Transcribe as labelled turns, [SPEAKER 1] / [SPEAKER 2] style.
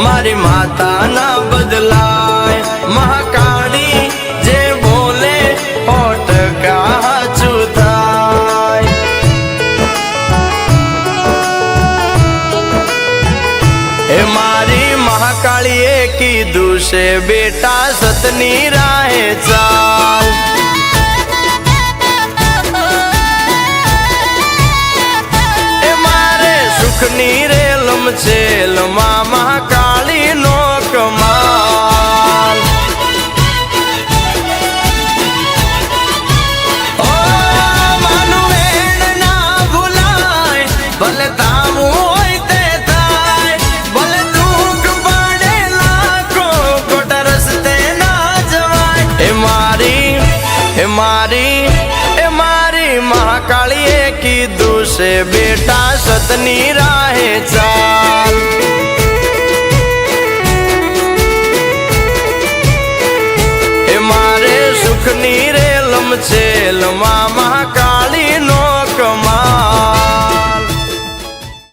[SPEAKER 1] मारी माता ना बदलाय महाकाली जे बोले होट का चुथाय हे मारी महाकालीए कीधु से बेटा सतनी राहे चाल सुखनी रेलम चेल महाकाली नो कमाल ओ मानु वेण ना भुलाय भले तामू होय ते थाय भले दुख पड़े लाखो खोटा रस्ते ना जवाय हे मारी महाकालीए कीधु से बेटा सतनी राहे चाल हे मारे सुखनी रेलम चेल महाकाल